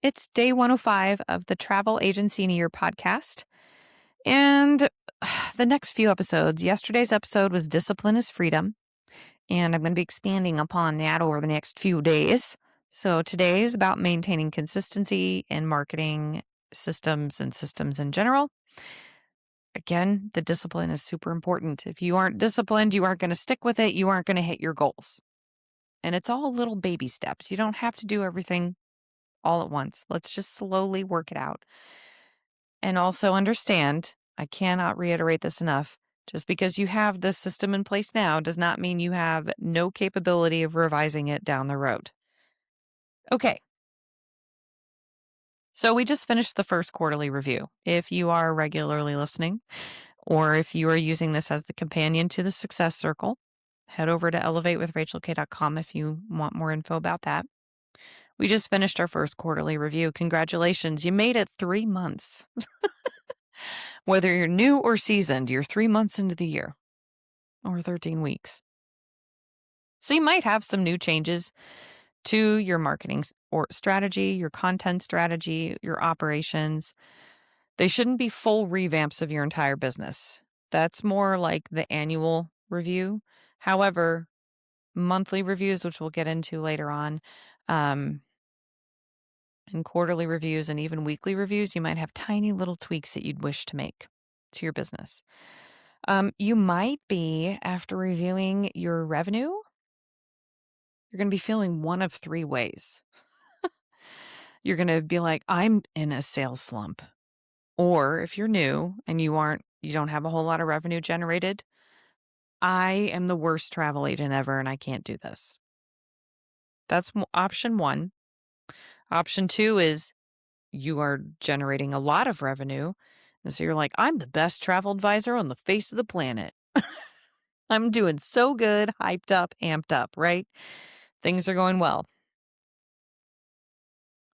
It's day 105 of the Travel Agency in a Year podcast. And the next few episodes, yesterday's episode was Discipline is Freedom. And I'm going to be expanding upon that over the next few days. So today is about maintaining consistency in marketing systems and systems in general. Again, the discipline is super important. If you aren't disciplined, you aren't going to stick with it. You aren't going to hit your goals. And it's all little baby steps. You don't have to do everything all at once. Let's just slowly work it out. And also understand, I cannot reiterate this enough. Just because you have this system in place now does not mean you have no capability of revising it down the road. Okay. So we just finished the first quarterly review. If you are regularly listening, or if you are using this as the companion to the Success Circle, head over to elevatewithrachelk.com if you want more info about that. We just finished our first quarterly review. Congratulations. You made it 3 months. Whether you're new or seasoned, you're 3 months into the year or 13 weeks. So you might have some new changes to your marketing or strategy, your content strategy, your operations. They shouldn't be full revamps of your entire business. That's more like the annual review. However, monthly reviews, which we'll get into later on, and quarterly reviews and even weekly reviews, you might have tiny little tweaks that you'd wish to make to your business. You might be, after reviewing your revenue, you're going to be feeling one of 3 ways. You're going to be like, I'm in a sales slump. Or if you're new and you don't have a whole lot of revenue generated, I am the worst travel agent ever and I can't do this. That's option 1. Option 2 is you are generating a lot of revenue. And so you're like, I'm the best travel advisor on the face of the planet. I'm doing so good, hyped up, amped up, right? Things are going well.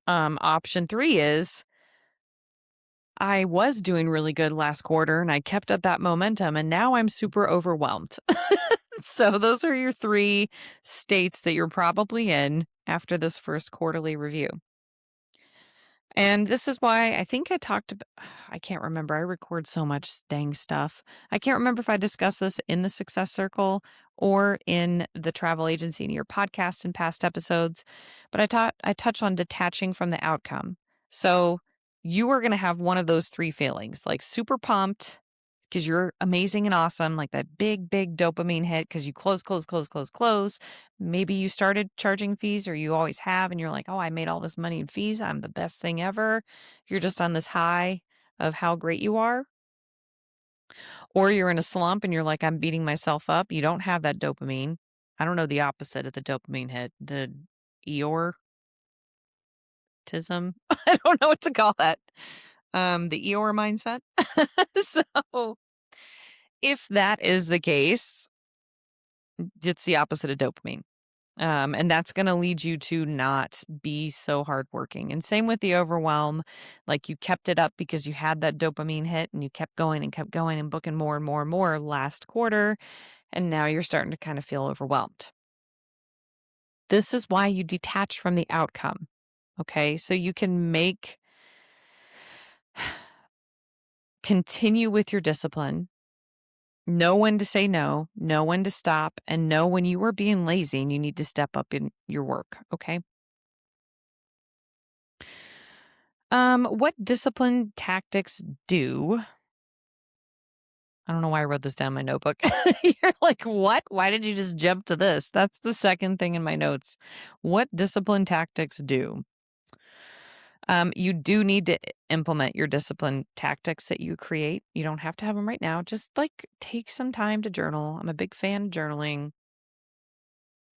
Option 3 is I was doing really good last quarter and I kept up that momentum and now I'm super overwhelmed. So those are your 3 states that you're probably in after this first quarterly review. And this is why I think I can't remember. I record so much dang stuff. I can't remember if I discussed this in the Success Circle or in the Travel Agency in Your podcast in past episodes, but I touch on detaching from the outcome. So you are going to have one of those 3 feelings, like super pumped because you're amazing and awesome, like that big, big dopamine hit because you close. Maybe you started charging fees or you always have, and you're like, oh, I made all this money in fees. I'm the best thing ever. You're just on this high of how great you are. Or you're in a slump and you're like, I'm beating myself up. You don't have that dopamine. I don't know the opposite of the dopamine hit, the Eoyism. I don't know what to call that. The Eeyore mindset. So if that is the case, it's the opposite of dopamine. And that's going to lead you to not be so hardworking. And same with the overwhelm. Like you kept it up because you had that dopamine hit and you kept going and booking more and more and more last quarter. And now you're starting to kind of feel overwhelmed. This is why you detach from the outcome. Okay. So you can continue with your discipline. Know when to say no, know when to stop, and know when you are being lazy and you need to step up in your work. Okay. What discipline tactics do? I don't know why I wrote this down in my notebook. You're like, what? Why did you just jump to this? That's the second thing in my notes. What discipline tactics do? You do need to implement your discipline tactics that you create. You don't have to have them right now. Just like take some time to journal. I'm a big fan of journaling.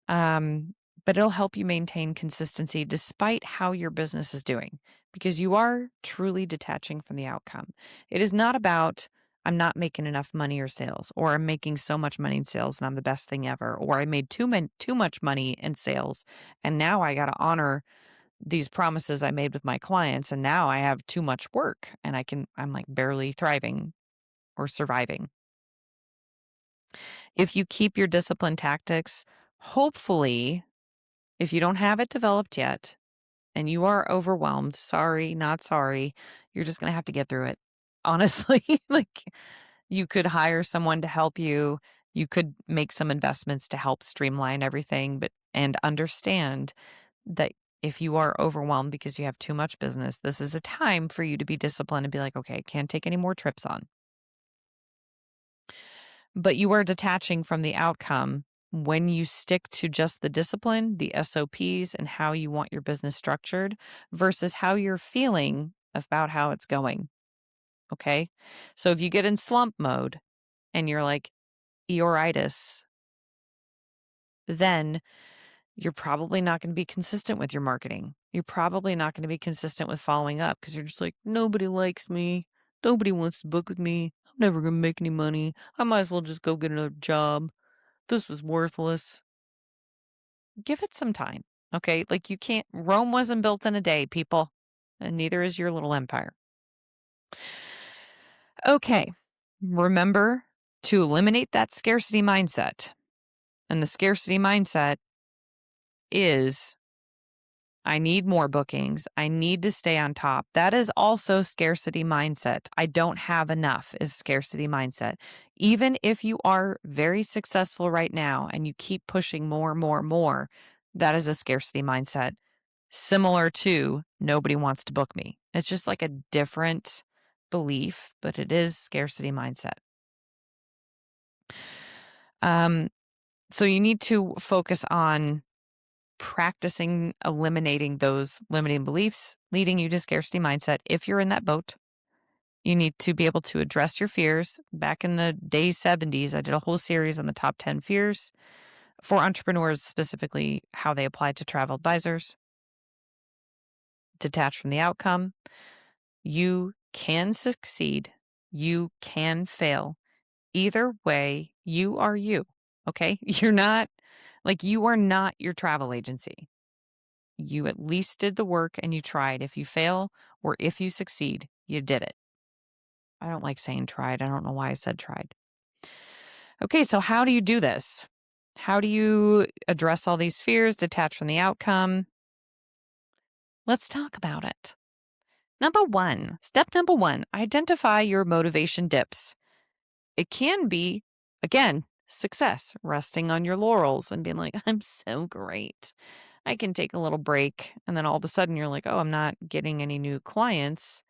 But it'll help you maintain consistency despite how your business is doing because you are truly detaching from the outcome. It is not about, I'm not making enough money or sales, or I'm making so much money in sales and I'm the best thing ever, or I made too much money in sales and now I got to honor these promises I made with my clients and now I have too much work and I'm like barely thriving or surviving. If you keep your discipline tactics, hopefully, if you don't have it developed yet and you are overwhelmed, sorry, not sorry. You're just going to have to get through it. Honestly, like you could hire someone to help you. You could make some investments to help streamline everything, but and understand that if you are overwhelmed because you have too much business, this is a time for you to be disciplined and be like, okay, I can't take any more trips on. But you are detaching from the outcome when you stick to just the discipline, the SOPs, and how you want your business structured versus how you're feeling about how it's going. Okay. So if you get in slump mode and you're like Eeyoritis, then you're probably not going to be consistent with your marketing. You're probably not going to be consistent with following up because you're just like, nobody likes me. Nobody wants to book with me. I'm never going to make any money. I might as well just go get another job. This was worthless. Give it some time. Okay. Like you can't, Rome wasn't built in a day, people, and neither is your little empire. Okay. Remember to eliminate that scarcity mindset. And the scarcity mindset is I need more bookings. I need to stay on top. That is also scarcity mindset. I don't have enough is scarcity mindset. Even if you are very successful right now and you keep pushing more, that is a scarcity mindset. Similar to nobody wants to book me. It's just like a different belief, but it is scarcity mindset. So you need to focus on practicing eliminating those limiting beliefs leading you to scarcity mindset. If you're in that boat, you need to be able to address your fears. Back in the day 70s, I did a whole series on the top 10 fears for entrepreneurs, specifically how they apply to travel advisors. Detach from the outcome. You can succeed. You can fail. Either way, you are you. Okay. You're not like you are not your travel agency. You at least did the work and you tried. If you fail or if you succeed, you did it. I don't like saying tried. I don't know why I said tried. Okay, so how do you do this? How do you address all these fears, detach from the outcome? Let's talk about it. Step number one, identify your motivation dips. It can be, again, success, resting on your laurels and being like, I'm so great. I can take a little break. And then all of a sudden you're like, oh, I'm not getting any new clients.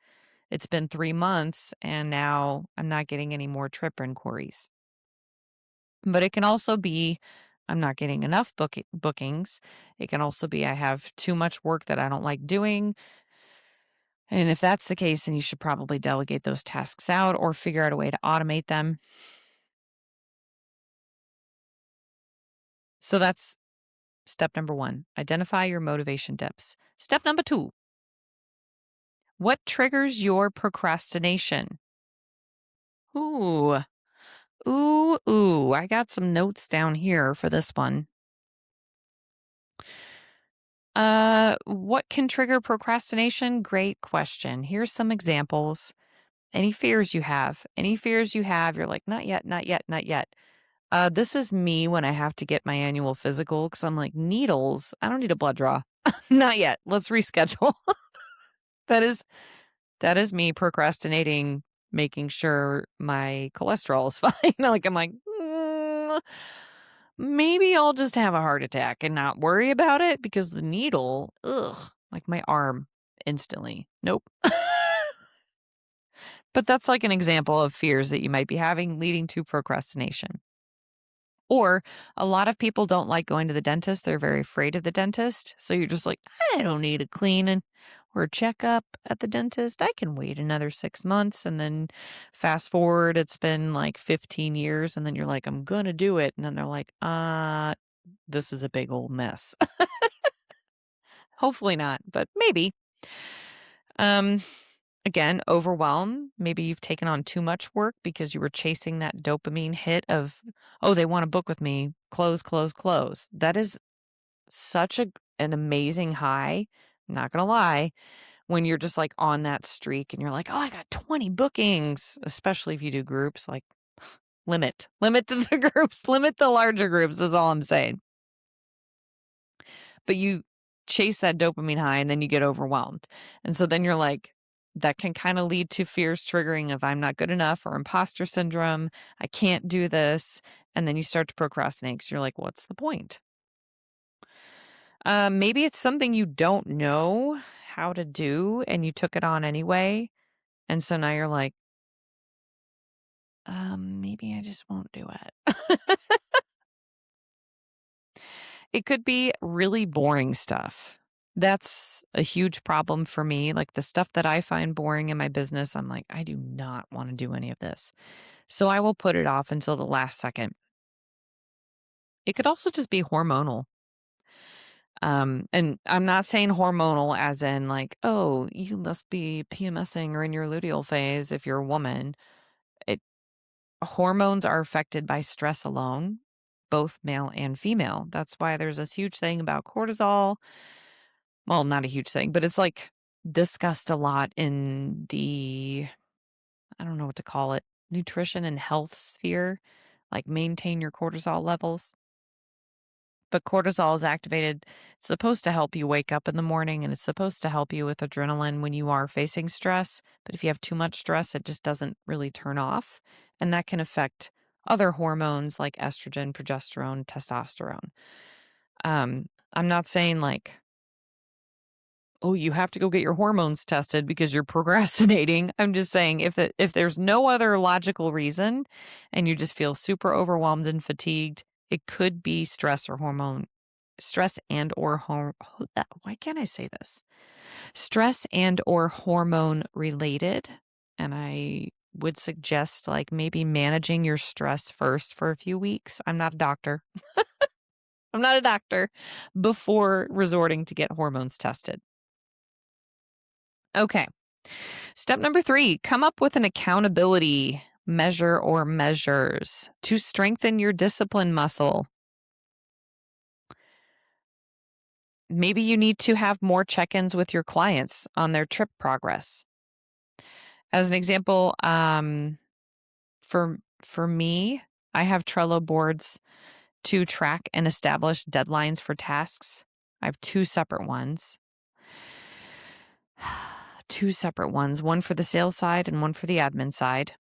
It's been 3 months and now I'm not getting any more trip inquiries. But it can also be I'm not getting enough bookings. It can also be I have too much work that I don't like doing. And if that's the case, then you should probably delegate those tasks out or figure out a way to automate them. So that's step number one. Identify your motivation dips. Step number two. What triggers your procrastination? Ooh, ooh. I got some notes down here for this one. What can trigger procrastination? Great question. Here's some examples. Any fears you have? Any fears you have, you're like, not yet, not yet, not yet. This is me when I have to get my annual physical because I'm like, needles? I don't need a blood draw. Not yet. Let's reschedule. That is me procrastinating, making sure my cholesterol is fine. Like I'm like, maybe I'll just have a heart attack and not worry about it because the needle, like my arm instantly. Nope. But that's like an example of fears that you might be having leading to procrastination. Or a lot of people don't like going to the dentist. They're very afraid of the dentist. So you're just like, I don't need a cleaning or a checkup at the dentist. I can wait another 6 months. And then fast forward, it's been like 15 years. And then you're like, I'm going to do it. And then they're like, this is a big old mess. Hopefully not, but maybe. Again, overwhelm. Maybe you've taken on too much work because you were chasing that dopamine hit of, oh, they want to book with me. Close, close, close. That is such an amazing high. Not going to lie. When you're just like on that streak and you're like, oh, I got 20 bookings, especially if you do groups, like limit to the groups, limit the larger groups is all I'm saying. But chase that dopamine high and then you get overwhelmed. And so then you're like, that can kind of lead to fears triggering of I'm not good enough or imposter syndrome. I can't do this. And then you start to procrastinate because you're like, what's the point? Maybe it's something you don't know how to do and you took it on anyway. And so now you're like, maybe I just won't do it. It could be really boring stuff. That's a huge problem for me. Like the stuff that I find boring in my business, I'm like, I do not want to do any of this. So I will put it off until the last second. It could also just be hormonal. And I'm not saying hormonal as in like, oh, you must be PMSing or in your luteal phase if you're a woman. It Hormones are affected by stress alone, both male and female. That's why there's this huge thing about cortisol. Well, not a huge thing, but it's like discussed a lot in the, I don't know what to call it, nutrition and health sphere, like maintain your cortisol levels. But cortisol is activated. It's supposed to help you wake up in the morning and it's supposed to help you with adrenaline when you are facing stress. But if you have too much stress, it just doesn't really turn off. And that can affect other hormones like estrogen, progesterone, testosterone. I'm not saying like, oh, you have to go get your hormones tested because you're procrastinating. I'm just saying if there's no other logical reason and you just feel super overwhelmed and fatigued, it could be stress and or why can't I say this? Stress and or hormone related. And I would suggest like maybe managing your stress first for a few weeks. I'm not a doctor. I'm not a doctor before resorting to get hormones tested. Okay. Step number 3, come up with an accountability measure or measures to strengthen your discipline muscle. Maybe you need to have more check-ins with your clients on their trip progress. As an example, for me, I have Trello boards to track and establish deadlines for tasks. I have two separate ones. One for the sales side and one for the admin side.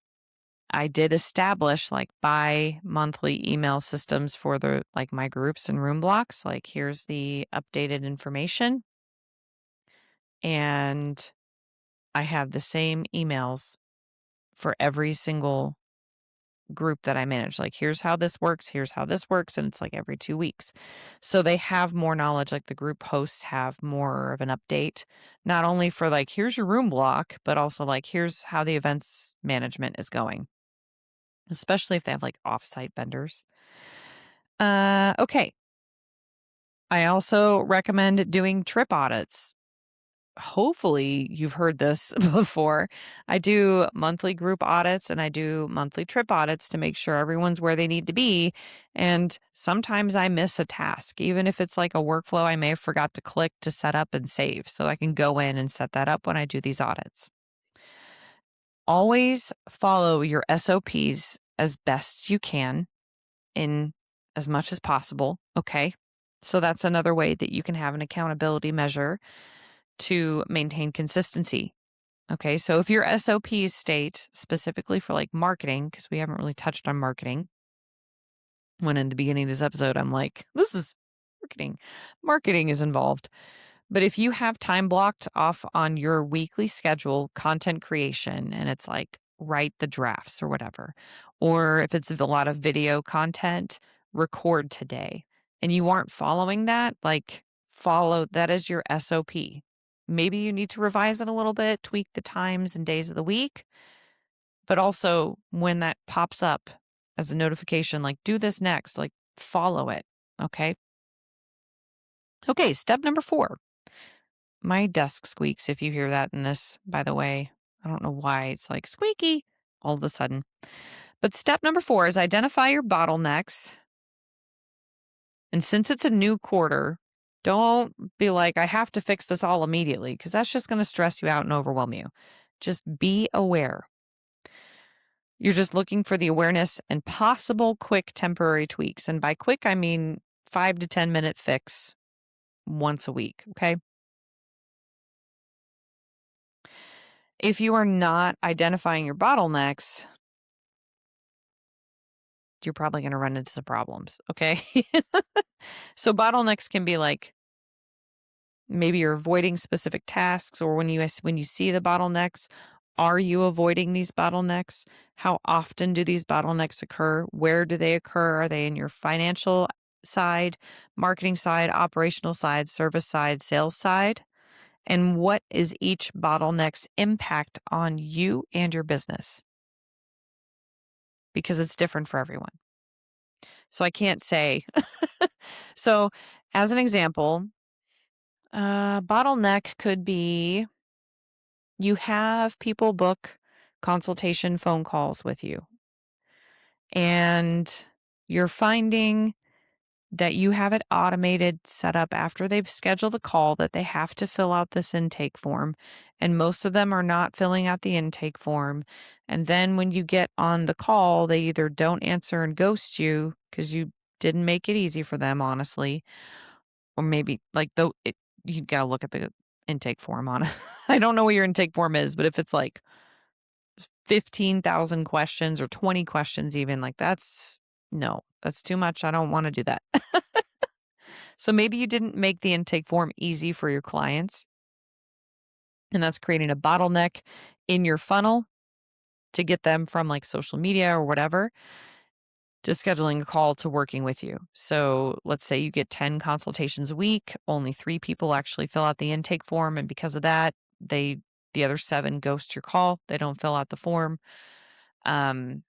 I did establish like bi-monthly email systems for the like my groups and room blocks. Like here's the updated information. And I have the same emails for every single group that I manage. Like here's how this works, and it's like every 2 weeks. So they have more knowledge, like the group hosts have more of an update, not only for like here's your room block, but also like here's how the events management is going. Especially if they have like offsite vendors. Okay. I also recommend doing trip audits. Hopefully you've heard this before. I do monthly group audits and I do monthly trip audits to make sure everyone's where they need to be. And sometimes I miss a task, even if it's like a workflow I may have forgot to click to set up and save. So I can go in and set that up when I do these audits. Always follow your SOPs as best you can in as much as possible. Okay. So that's another way that you can have an accountability measure to maintain consistency. Okay. So if your SOPs state specifically for like marketing, because we haven't really touched on marketing, when in the beginning of this episode, I'm like, this is marketing is involved. But if you have time blocked off on your weekly schedule, content creation, and it's like write the drafts or whatever, or if it's a lot of video content, record today, and you aren't following that, like follow that as your SOP. Maybe you need to revise it a little bit, tweak the times and days of the week, but also when that pops up as a notification, like do this next, like follow it. Okay. Okay. Step number 4. My desk squeaks if you hear that in this, by the way. I don't know why it's like squeaky all of a sudden. But step number 4 is identify your bottlenecks. And since it's a new quarter, don't be like, I have to fix this all immediately, because that's just going to stress you out and overwhelm you. Just be aware. You're just looking for the awareness and possible quick temporary tweaks. And by quick, I mean 5 to 10 minute fix. once a week. Okay. If you are not identifying your bottlenecks, you're probably going to run into some problems. Okay. So bottlenecks can be like maybe you're avoiding specific tasks, or when you see the bottlenecks, are you avoiding these bottlenecks? How often do these bottlenecks occur? Where do they occur? Are they in your financial side, marketing side, operational side, service side, sales side? And what is each bottleneck's impact on you and your business? Because it's different for everyone. So I can't say. So, as an example, bottleneck could be you have people book consultation phone calls with you, and you're finding that you have it automated set up after they've scheduled the call that they have to fill out this intake form. And most of them are not filling out the intake form. And then when you get on the call, they either don't answer and ghost you because you didn't make it easy for them, honestly, or maybe like you got to look at the intake form on it. I don't know what your intake form is, but if it's like 15,000 questions or 20 questions, even like that's too much. I don't want to do that. So maybe you didn't make the intake form easy for your clients, and that's creating a bottleneck in your funnel to get them from like social media or whatever to scheduling a call to working with you. So let's say you get 10 consultations a week, only 3 people actually fill out the intake form, and because of that, the other 7 ghost your call. They don't fill out the form. And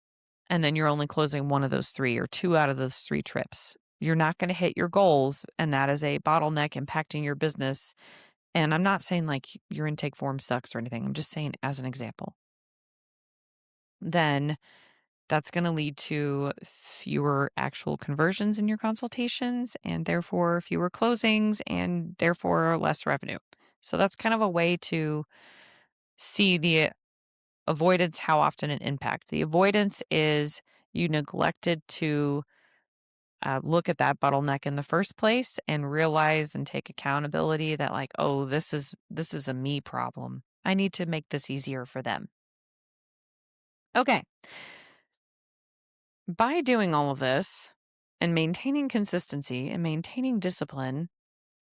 then you're only closing one of those 3 or 2 out of those 3 trips. You're not going to hit your goals, and that is a bottleneck impacting your business. And I'm not saying like your intake form sucks or anything. I'm just saying as an example. Then that's going to lead to fewer actual conversions in your consultations and therefore fewer closings and therefore less revenue. So that's kind of a way to see the avoidance, how often it impact. The avoidance is you neglected to look at that bottleneck in the first place and realize and take accountability that like, oh, this is a me problem. I need to make this easier for them. Okay. By doing all of this and maintaining consistency and maintaining discipline,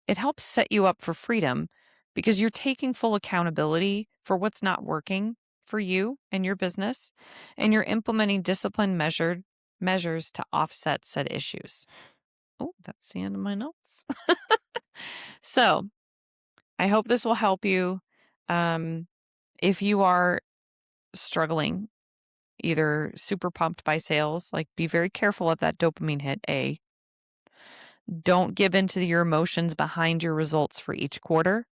it helps set you up for freedom because you're taking full accountability for what's not working for you and your business, and you're implementing discipline measures to offset said issues. Oh, that's the end of my notes. So I hope this will help you. If you are struggling, either super pumped by sales, like be very careful of that dopamine hit. Don't give in to your emotions behind your results for each quarter.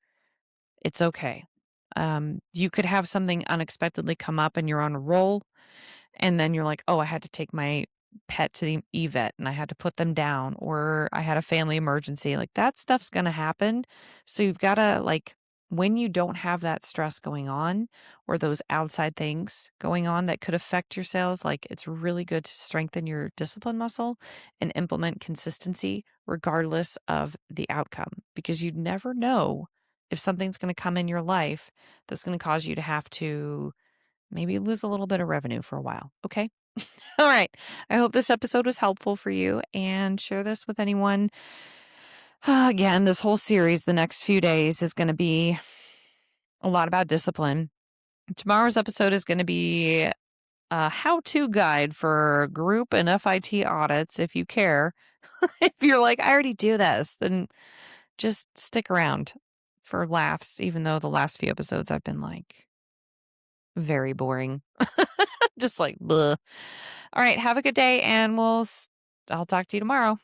It's okay. You could have something unexpectedly come up and you're on a roll. And then you're like, oh, I had to take my pet to the vet and I had to put them down, or I had a family emergency. Like that stuff's going to happen. So you've got to like, when you don't have that stress going on or those outside things going on that could affect your sales, like it's really good to strengthen your discipline muscle and implement consistency regardless of the outcome, because you never know if something's going to come in your life that's going to cause you to have to maybe lose a little bit of revenue for a while. Okay. All right. I hope this episode was helpful for you, and share this with anyone. Again, this whole series, the next few days, is going to be a lot about discipline. Tomorrow's episode is going to be a how-to guide for group and FIT audits. If you care, if you're like, I already do this, then just stick around for laughs, even though the last few episodes I've been like very boring. Just like, bleh. All right. Have a good day, and I'll talk to you tomorrow.